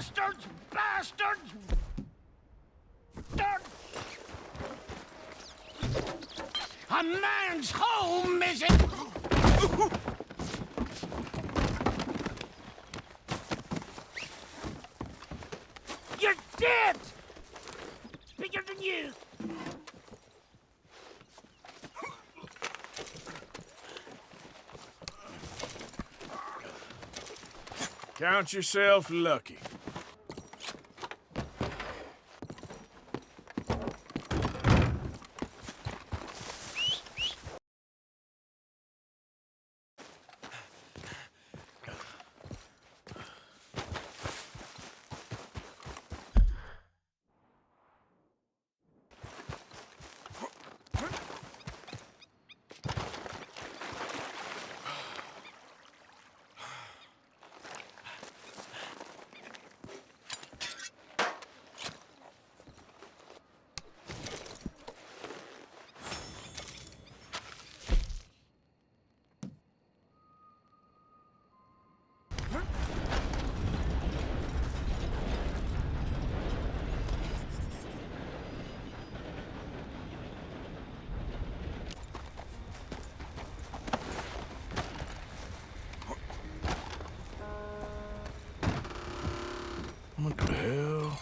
Bastards! Bastards! A man's home, is it? You're dead! Bigger than you! Count yourself lucky. What the hell?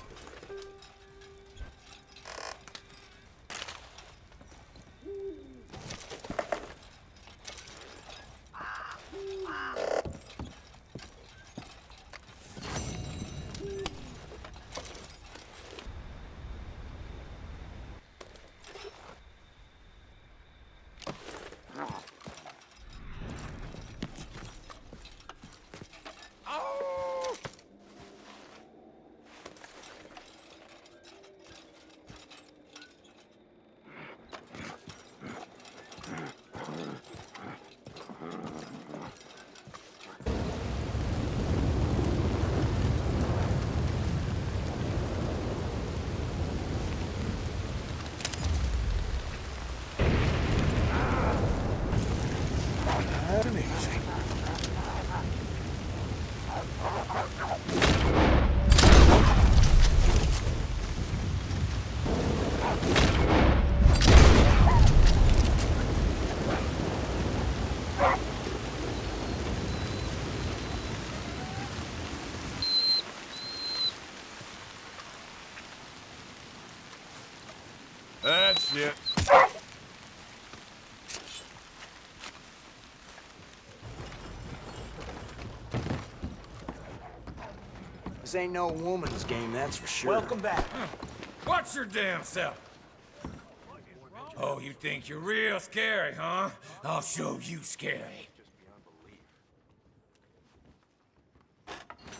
That's it. This ain't no woman's game, that's for sure. Welcome back. Watch your damn self. Oh, you think you're real scary, huh? I'll show you scary.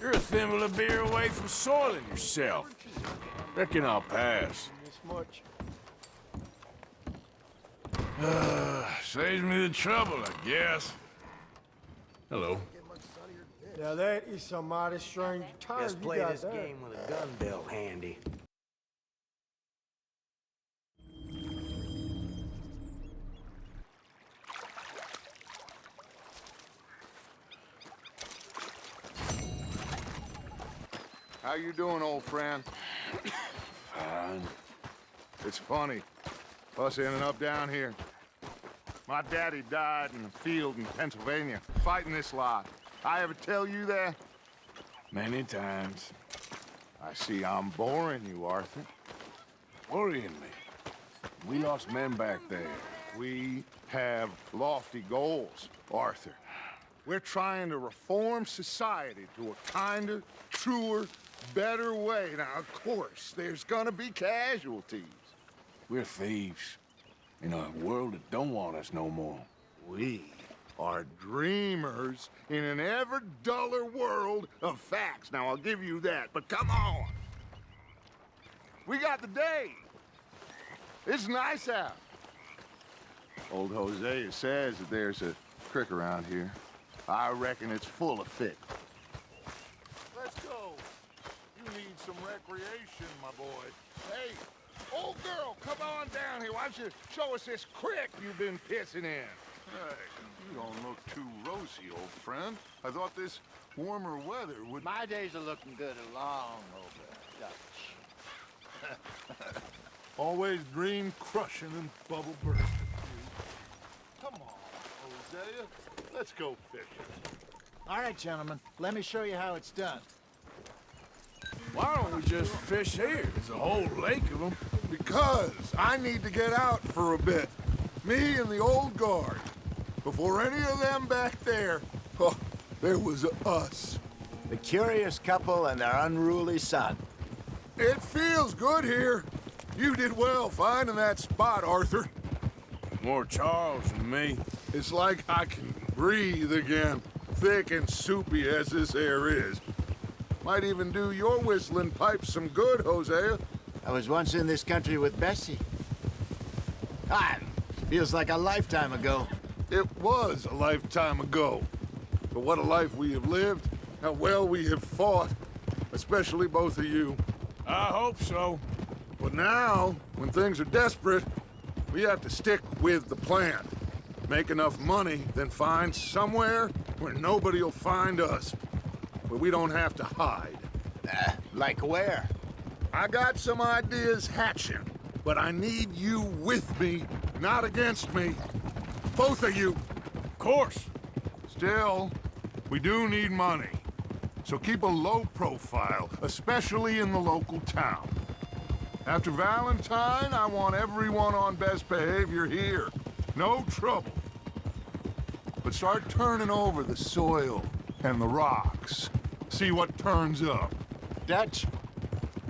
You're a thimble of beer away from soiling yourself. Reckon I'll pass. Saves me the trouble, I guess. Hello. Now that is some mighty strange time Just you play got this there. game with a gun belt handy. How you doing, old friend? Fine. It's funny, us ending up down here. My daddy died in a field in Pennsylvania, fighting this lot. I ever tell you that? Many times. I see I'm boring you, Arthur. Worrying me. We lost men back there. We have lofty goals, Arthur. We're trying to reform society to a kinder, truer, better way. Now, of course, there's gonna be casualties. We're thieves. In a world that don't want us no more. We are dreamers in an ever duller world of facts. Now, I'll give you that, but come on. We got the day. It's nice out. Old Hosea says that there's a creek around here. I reckon it's full of fish. Let's go. You need some recreation, my boy. Hey, old girl, come on down here. Why don't you show us this creek you've been pissing in? You don't look too rosy, old friend. I thought this warmer weather would... My days are looking good along over, Dutch. Always dream crushing and bubble bursting. Come on, Hosea. Let's go fishing. All right, gentlemen, let me show you how it's done. Why don't we just fish here? There's a whole lake of them. Because I need to get out for a bit. Me and the old guard. Before any of them back there, oh, there was us. The curious couple and their unruly son. It feels good here. You did well finding that spot, Arthur. More Charles than me. It's like I can breathe again, thick and soupy as this air is. Might even do your whistling pipes some good, Hosea. I was once in this country with Bessie. Feels like a lifetime ago. It was a lifetime ago. But what a life we have lived, how well we have fought, especially both of you. I hope so. But now, when things are desperate, we have to stick with the plan. Make enough money, then find somewhere where nobody will find us. Where we don't have to hide. Like where? I got some ideas hatching, but I need you with me, not against me. Both of you. Of course. Still, we do need money. So keep a low profile, especially in the local town. After Valentine, I want everyone on best behavior here. No trouble. But start turning over the soil and the rocks. See what turns up. Dutch,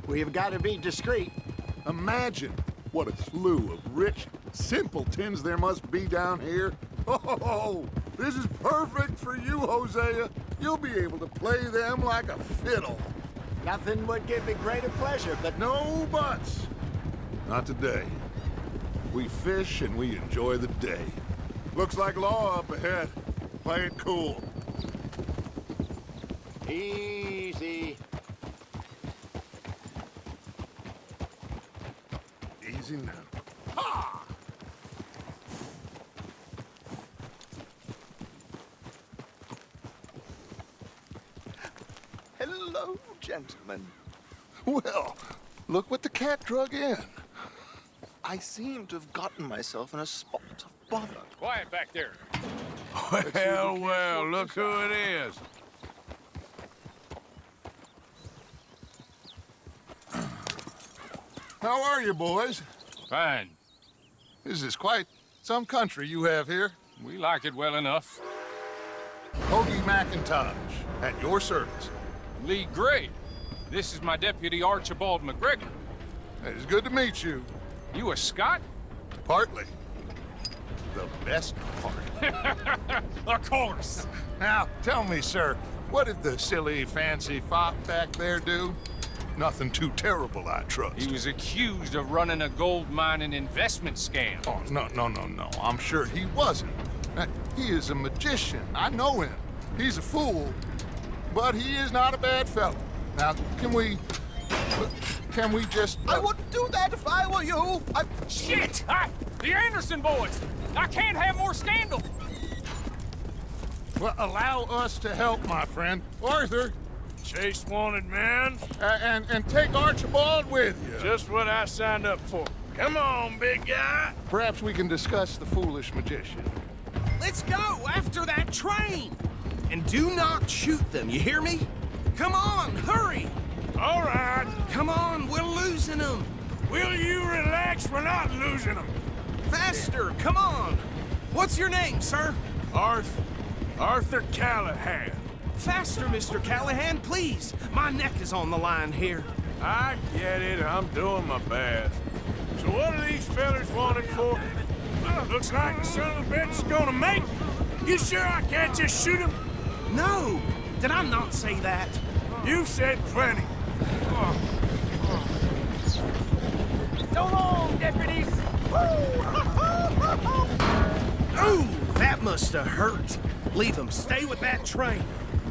we've got to be discreet. Imagine what a slew of rich simpletons there must be down here. Oh, this is perfect for you, Hosea. You'll be able to play them like a fiddle. Nothing would give me greater pleasure, but No buts. Not today. We fish and we enjoy the day. Looks like law up ahead. Play it cool. easy. Easy now. Hello, gentlemen. Well, look what the cat drug in. I seem to have gotten myself in a spot of bother. Quiet back there. Well, look who it is. How are you, boys? Fine. This is quite some country you have here. We like it well enough. Hoagie McIntosh, at your service. Lee Gray. This is my deputy Archibald McGregor. It's good to meet you. You a Scot? Partly. The best part. Of course. Now, tell me, sir, what did the silly, fancy fop back there do? Nothing too terrible, I trust. He was accused of running a gold mining investment scam. Oh, no. I'm sure he wasn't. He is a magician. I know him. He's a fool, but he is not a bad fellow. Now, can we just... I wouldn't do that if I were you. Shit! The Anderson boys! I can't have more scandal! Well, allow us to help, my friend. Arthur, Chase wanted man. and take Archibald with you. Just what I signed up for. Come on, big guy. Perhaps we can discuss the foolish magician. Let's go after that train! And do not shoot them, you hear me? Come on, hurry! All right. Come on, we're losing them! Will you relax? We're not losing them. Faster, come on! What's your name, sir? Arthur Callahan. Faster, Mr. Callahan, please! My neck is on the line here. I get it. I'm doing my best. So what are these fellers wanted for? Looks like the son of a bitch is gonna make it. You sure I can't just shoot him? No! Did I not say that? You said plenty. So long, deputies! Ooh, that must have hurt. Leave them. Stay with that train.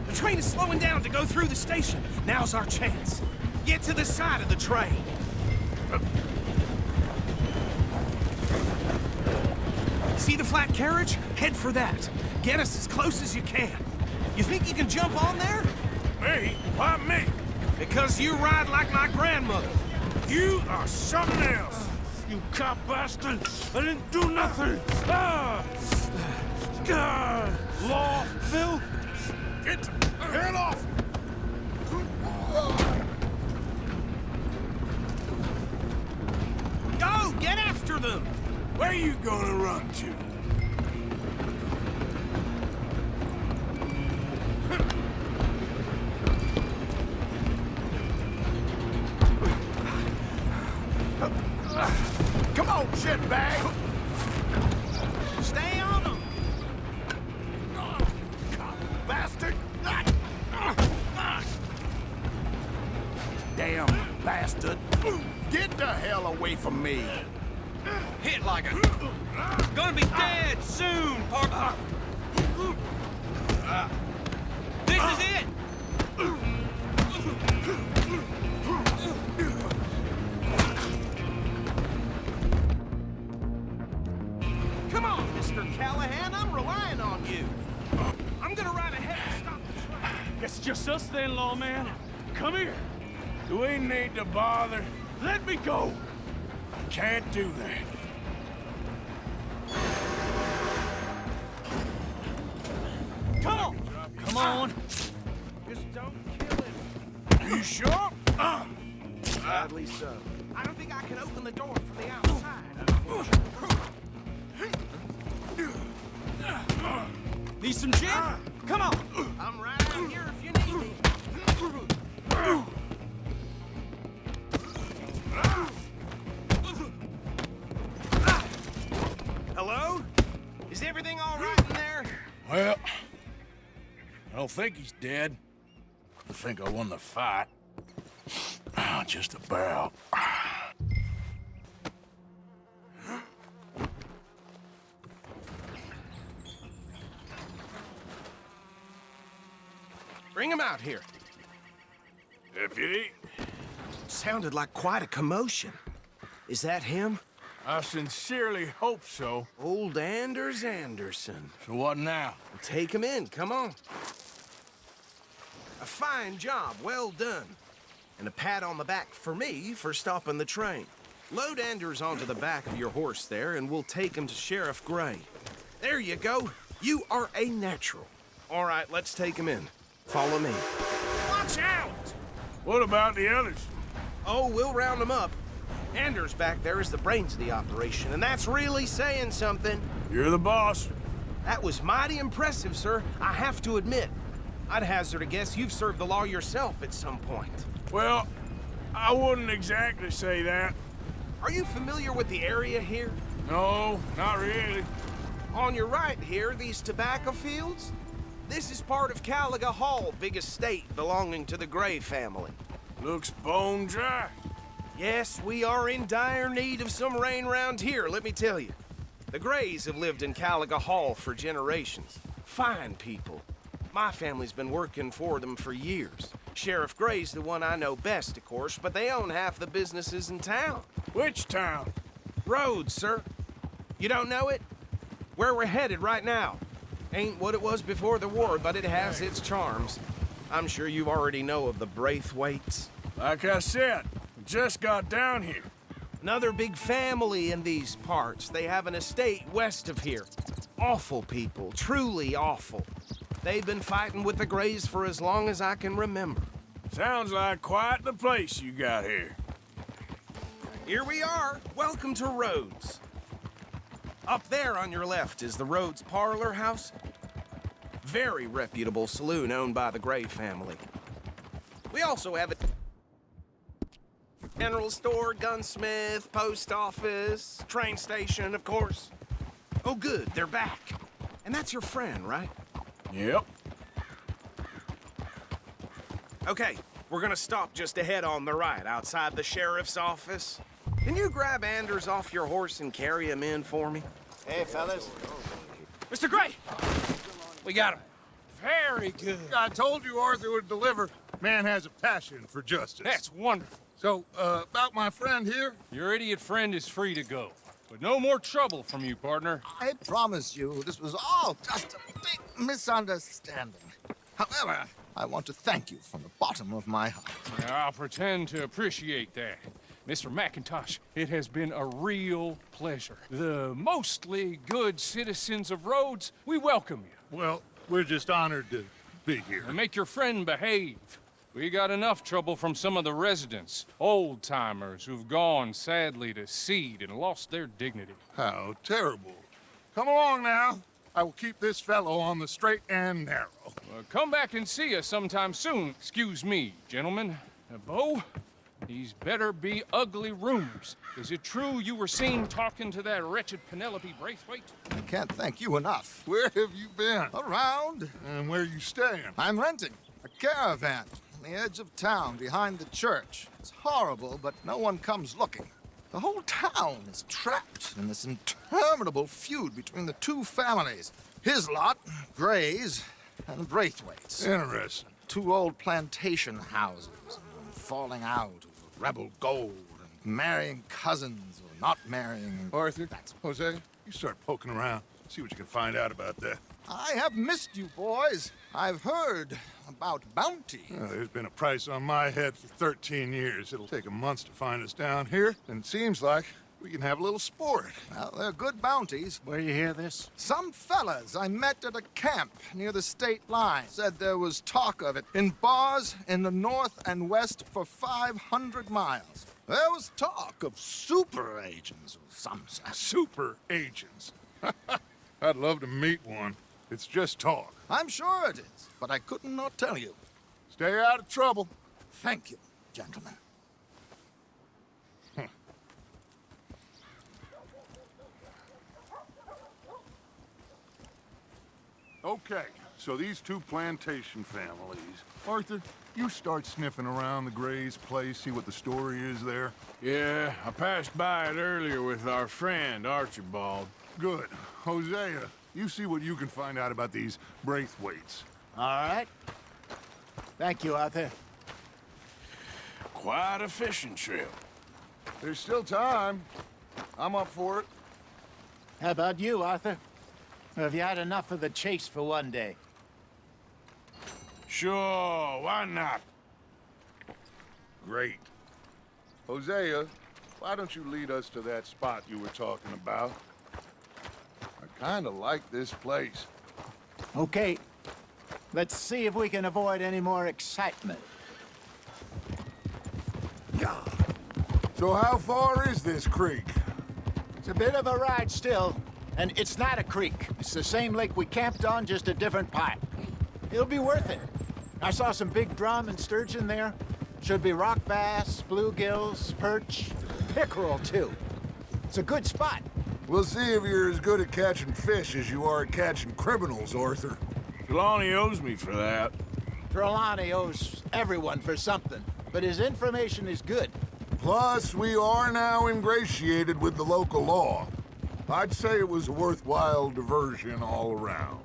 The train is slowing down to go through the station. Now's our chance. Get to the side of the train. See the flat carriage? Head for that. Get us as close as you can. You think you can jump on there? Me? Why me? Because you ride like my grandmother. You are something else. You cop bastard! I didn't do nothing! Law, Phil! Get the hell off! Go! Get after them! Where you gonna run to? Come on, shitbag! Stay on them! Bastard! Damn bastard. Get the hell away from me! Hit like a... Gonna be dead soon, partner. This is it! Come on, Mr. Callahan, I'm relying on you. I'm gonna ride ahead and stop the train. Guess it's just us then, lawman. Come here. Do we need to bother? Let me go. Can't do that. Come on! Come on! Just don't kill him. You sure? Sadly so. I don't think I can open the door from the outside. Need some gin? Come on! I'm right out here if you need me. Hello? Is everything all right in there? Well, I don't think he's dead. I think I won the fight. Just about. Bring him out here. Deputy, Sounded like quite a commotion. Is that him? I sincerely hope so. Old Anders Anderson. So what now? Take him in, come on. A fine job, well done. And a pat on the back for me for stopping the train. Load Anders onto the back of your horse there, and we'll take him to Sheriff Gray. There you go. You are a natural. All right, let's take him in. Follow me. Watch out! What about the others? Oh, we'll round them up. Anders back there is the brains of the operation, and that's really saying something. You're the boss. That was mighty impressive, sir. I have to admit. I'd hazard a guess you've served the law yourself at some point. Well, I wouldn't exactly say that. Are you familiar with the area here? No, not really. On your right here, these tobacco fields? This is part of Caliga Hall, big estate belonging to the Gray family. Looks bone dry. Yes, we are in dire need of some rain round here, let me tell you. The Grays have lived in Caliga Hall for generations. Fine people. My family's been working for them for years. Sheriff Gray's the one I know best, of course, but they own half the businesses in town. Which town? Rhodes, sir. You don't know it? Where we're headed right now. Ain't what it was before the war, but it has its charms. I'm sure you already know of the Braithwaites. Like I said, we just got down here. Another big family in these parts. They have an estate west of here. Awful people, truly awful. They've been fighting with the Grays for as long as I can remember. Sounds like quite the place you got here. Here we are. Welcome to Rhodes. Up there on your left is the Rhodes Parlor House. Very reputable saloon owned by the Gray family. We also have a general store, gunsmith, post office, train station, of course. Oh, good, they're back. And that's your friend, right? Yep. Okay, we're gonna stop just ahead on the right, outside the sheriff's office. Can you grab Anders off your horse and carry him in for me? Hey, fellas. Mr. Gray! We got him. Very good. I told you Arthur would deliver. Man has a passion for justice. That's wonderful. So, about my friend here? Your idiot friend is free to go. but no more trouble from you, partner. I promise you, this was all just a big misunderstanding. However, I want to thank you from the bottom of my heart. I'll pretend to appreciate that. Mr. McIntosh, it has been a real pleasure. The mostly good citizens of Rhodes, we welcome you. Well, we're just honored to be here. And make your friend behave. We got enough trouble from some of the residents, old-timers who've gone, sadly, to seed and lost their dignity. How terrible. Come along now. I will keep this fellow on the straight and narrow. Come back and see us sometime soon. Excuse me, gentlemen. Bo, these better be ugly rumors. Is it true you were seen talking to that wretched Penelope Braithwaite? I can't thank you enough. Where have you been? Around. And where you staying? I'm renting a caravan on the edge of town behind the church. It's horrible, but no one comes looking. The whole town is trapped in this interminable feud between the two families. His lot, Gray's, and Braithwaite's. Interesting. Two old plantation houses, falling out over rebel gold, and marrying cousins or not marrying. Arthur, Jose, you start poking around. See what you can find out about that. I have missed you, boys. I've heard about bounty. There's been a price on my head for 13 years. It'll take 'em months to find us down here, and it seems like we can have a little sport. Well, they're good bounties. Where you hear this? Some fellas I met at a camp near the state line said there was talk of it in bars in the north and west for 500 miles. There was talk of super agents of some sort. Super agents. I'd love to meet one. It's just talk. I'm sure it is, but I couldn't not tell you. Stay out of trouble. Thank you, gentlemen. Okay, so these two plantation families. Arthur, you start sniffing around the Gray's place, see what the story is there. Yeah, I passed by it earlier with our friend, Archibald. Good. Hosea, you see what you can find out about these Braithwaites. All right. Thank you, Arthur. Quite a fishing trip. There's still time. I'm up for it. How about you, Arthur? Have you had enough of the chase for one day? Sure, why not? Great. Hosea, why don't you lead us to that spot you were talking about? I kinda like this place. Okay. Let's see if we can avoid any more excitement. So how far is this creek? It's a bit of a ride still, and it's not a creek. It's the same lake we camped on, just a different part. It'll be worth it. I saw some big drum and sturgeon there. Should be rock bass, bluegills, perch, pickerel too. It's a good spot. We'll see if you're as good at catching fish as you are at catching criminals, Arthur. Trelawney owes me for that. Trelawney owes everyone for something, but his information is good. Plus, we are now ingratiated with the local law. I'd say it was a worthwhile diversion all around.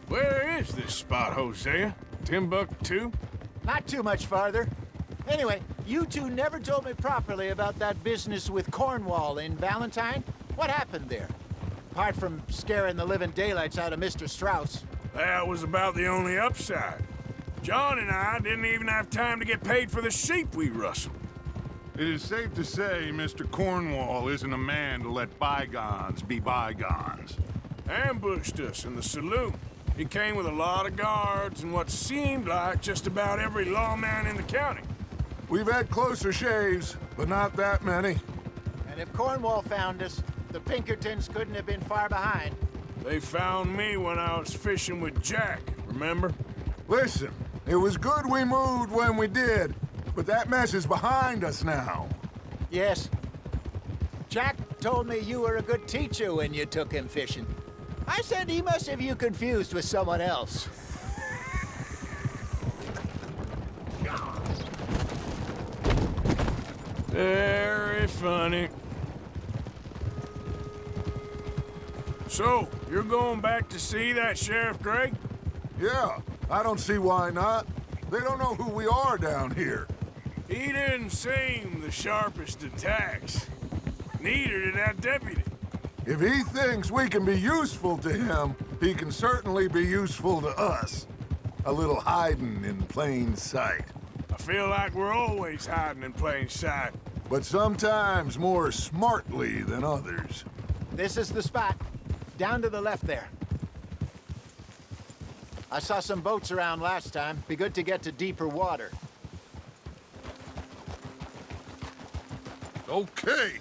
Where is this spot, Hosea? Timbuktu? Not too much farther. Anyway, you two never told me properly about that business with Cornwall in Valentine. What happened there? Apart from scaring the living daylights out of Mr. Strauss. That was about the only upside. John and I didn't even have time to get paid for the sheep we rustled. It is safe to say Mr. Cornwall isn't a man to let bygones be bygones. Ambushed us in the saloon. He came with a lot of guards and what seemed like just about every lawman in the county. We've had closer shaves, but not that many. And if Cornwall found us, the Pinkertons couldn't have been far behind. They found me when I was fishing with Jack, remember? Listen, it was good we moved when we did, but that mess is behind us now. Yes. Jack told me you were a good teacher when you took him fishing. I said he must have you confused with someone else. Very funny. So, you're going back to see that Sheriff Gray? Yeah, I don't see why not. They don't know who we are down here. He didn't seem the sharpest of tacks. Neither did that deputy. If he thinks we can be useful to him, he can certainly be useful to us. A little hiding in plain sight. I feel like we're always hiding in plain sight. But sometimes more smartly than others. This is the spot. Down to the left there. I saw some boats around last time. Be good to get to deeper water. Okay.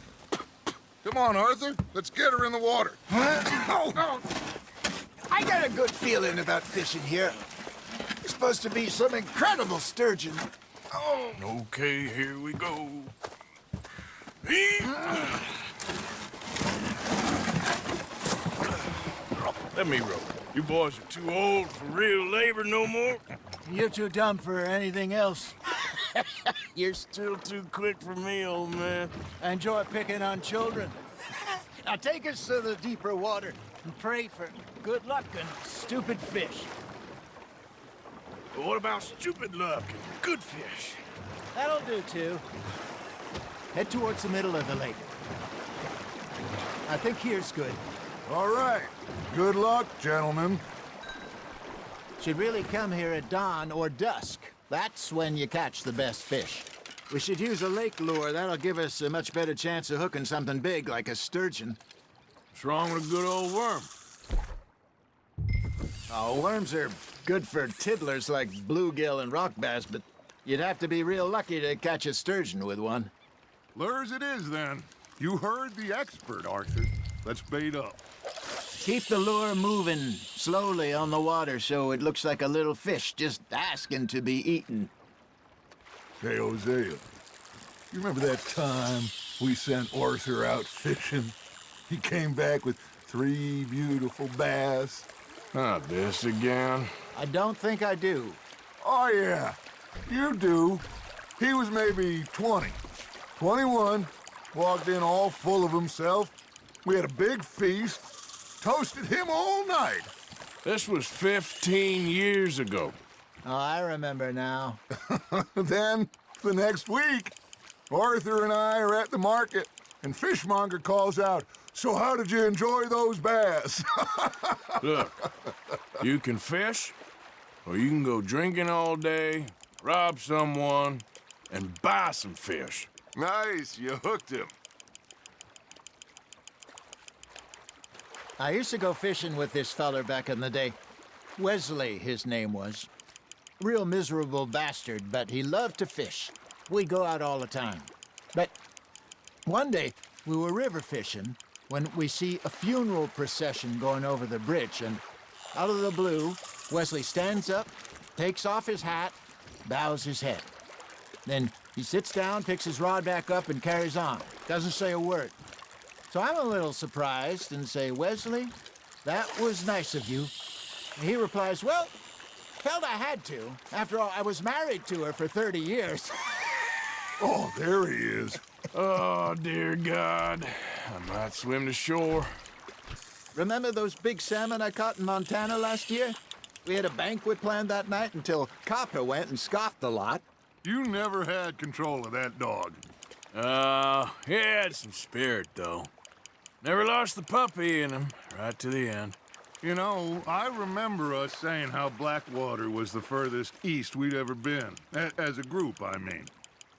Come on, Arthur. Let's get her in the water. I got a good feeling about fishing here. It's supposed to be some incredible sturgeon. Oh. Okay, here we go. Let me row. You boys are too old for real labor no more. You're too dumb for anything else. You're still too quick for me, old man. I enjoy picking on children. Now take us to the deeper water and pray for good luck and stupid fish. But what about stupid luck and good fish? That'll do, too. Head towards the middle of the lake. I think here's good. All right. Good luck, gentlemen. Should really come here at dawn or dusk. That's when you catch the best fish. We should use a lake lure. That'll give us a much better chance of hooking something big like a sturgeon. What's wrong with a good old worm? Oh, worms are good for tiddlers like bluegill and rock bass, but you'd have to be real lucky to catch a sturgeon with one. Lures it is, then. You heard the expert, Arthur. Let's bait up. Keep the lure moving slowly on the water so it looks like a little fish just asking to be eaten. Hey, Hosea, you remember that time we sent Arthur out fishing? He came back with 3 beautiful bass. Not this again. I don't think I do. Oh, yeah, you do. He was maybe 20, 21, walked in all full of himself. We had a big feast, toasted him all night. This was 15 years ago. Oh, I remember now. Then, the next week, Arthur and I are at the market, and Fishmonger calls out, "So how did you enjoy those bass?" Look, you can fish, or you can go drinking all day, rob someone, and buy some fish. Nice, you hooked him. I used to go fishing with this feller back in the day. Wesley, his name was. Real miserable bastard, but he loved to fish. We'd go out all the time. But one day, we were river fishing when we see a funeral procession going over the bridge, and out of the blue, Wesley stands up, takes off his hat, bows his head. Then he sits down, picks his rod back up, and carries on. Doesn't say a word. So I'm a little surprised and say, "Wesley, that was nice of you." And he replies, "Well, felt I had to. After all, I was married to her for 30 years. Oh, there he is. Oh, dear God. I might swim to shore. Remember those big salmon I caught in Montana last year? We had a banquet planned that night until Copper went and scoffed a lot. You never had control of that dog. He had some spirit, though. Never lost the puppy in him, right to the end. You know, I remember us saying how Blackwater was the furthest east we'd ever been. As a group, I mean.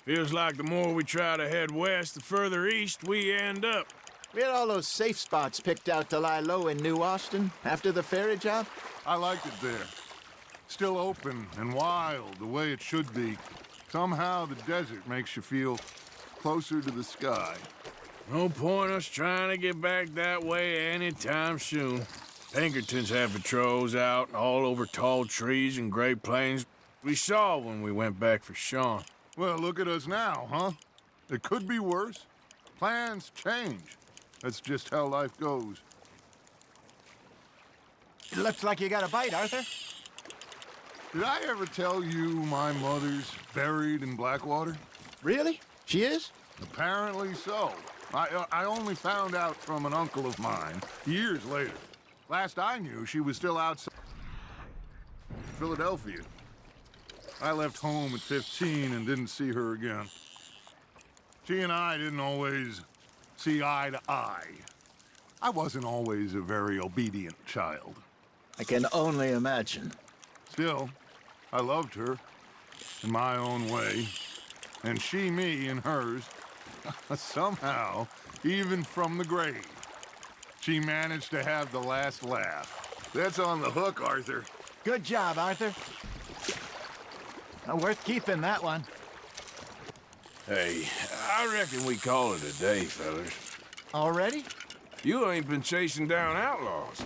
Feels like the more we try to head west, the further east we end up. We had all those safe spots picked out to lie low in New Austin after the ferry job. I liked it there. Still open and wild, the way it should be. Somehow the desert makes you feel closer to the sky. No point us trying to get back that way anytime soon. Pinkertons have patrols out all over tall trees and Great Plains. We saw when we went back for Sean. Well, look at us now, huh? It could be worse. Plans change. That's just how life goes. It looks like you got a bite, Arthur. Did I ever tell you my mother's buried in Blackwater? Really? She is? Apparently so. I only found out from an uncle of mine years later. Last I knew, she was still outside Philadelphia. I left home at 15 and didn't see her again. She and I didn't always see eye to eye. I wasn't always a very obedient child. I can only imagine. Still, I loved her in my own way, and she me in hers. Somehow, even from the grave, she managed to have the last laugh. That's on the hook, Arthur. Good job, Arthur. Worth keeping, that one. Hey, I reckon we call it a day, fellas. Already? You ain't been chasing down outlaws.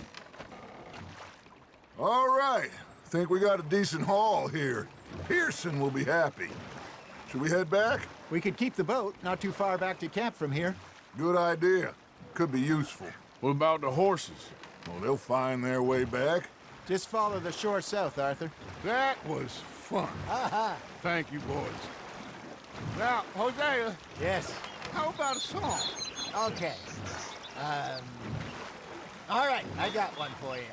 All right. Think we got a decent haul here. Pearson will be happy. Should we head back? We could keep the boat, not too far back to camp from here. Good idea. Could be useful. What about the horses? Well, they'll find their way back. Just follow the shore south, Arthur. That was fun. Thank you, boys. Now, Hosea, Yes. how about a song? Okay. All right, I got one for you.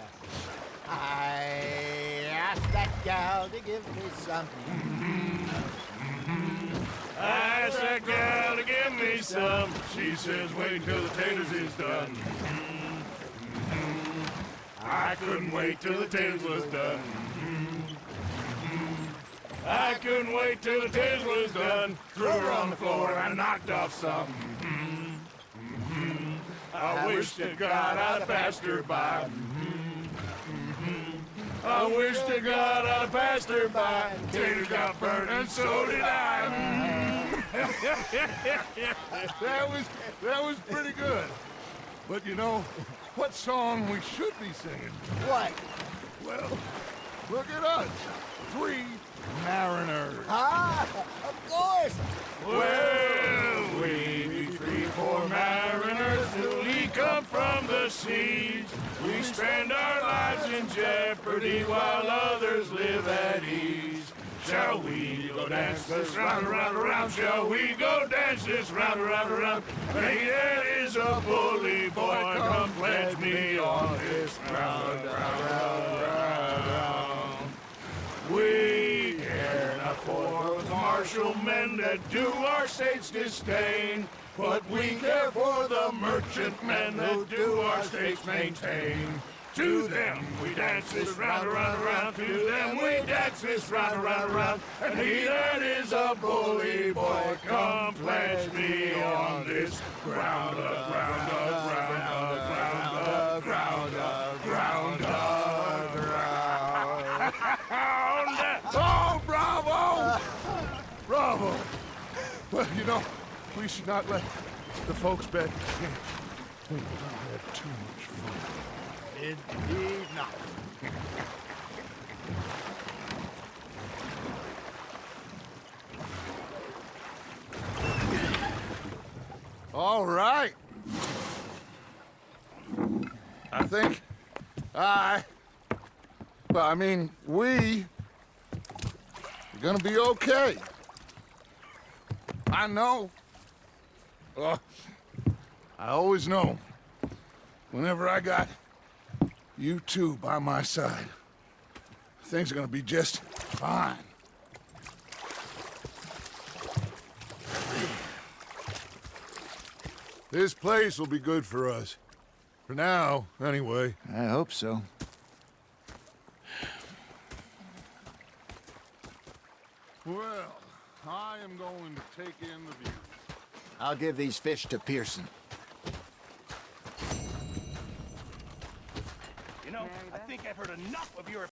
I asked that gal to give me something. I asked that gal to give me some. She says, wait till the taters is done. I couldn't wait till the taters was done. I couldn't wait till the taters was done. Threw her on the floor and I knocked off some. I wish to God I'd passed her by. I wish to God I'd passed her by. Taters got burned and so did I. That was pretty good. But you know, what song we should be singing? What? Well, look at us. 3 mariners. Ah, of course. Well, we be 3 poor mariners newly come from the seas. We spend our lives in jeopardy while others live at ease. Shall we go dance this round, around, around? Shall we go dance this round, around, around? Hey, that is a bully boy. Come pledge me on this round, round, round, round. We care not for the martial men that do our state's disdain, but we care for the merchant men that do our state's maintain. To them we dance this round, around, around. To them we dance this round, around, around. And he that is a bully boy, come pledge me on this ground up, ground up, ground up, ground up, ground up, ground up, ground up. Oh, bravo! Bravo! Well, you know, we should not let the folks back in. We had too much fun. Indeed not. All right. I think we're gonna be okay. I know. I always know. Whenever I got you two by my side, things are gonna be just fine. This place will be good for us. For now, anyway. I hope so. Well, I am going to take in the view. I'll give these fish to Pearson. You know, I think I've heard enough of your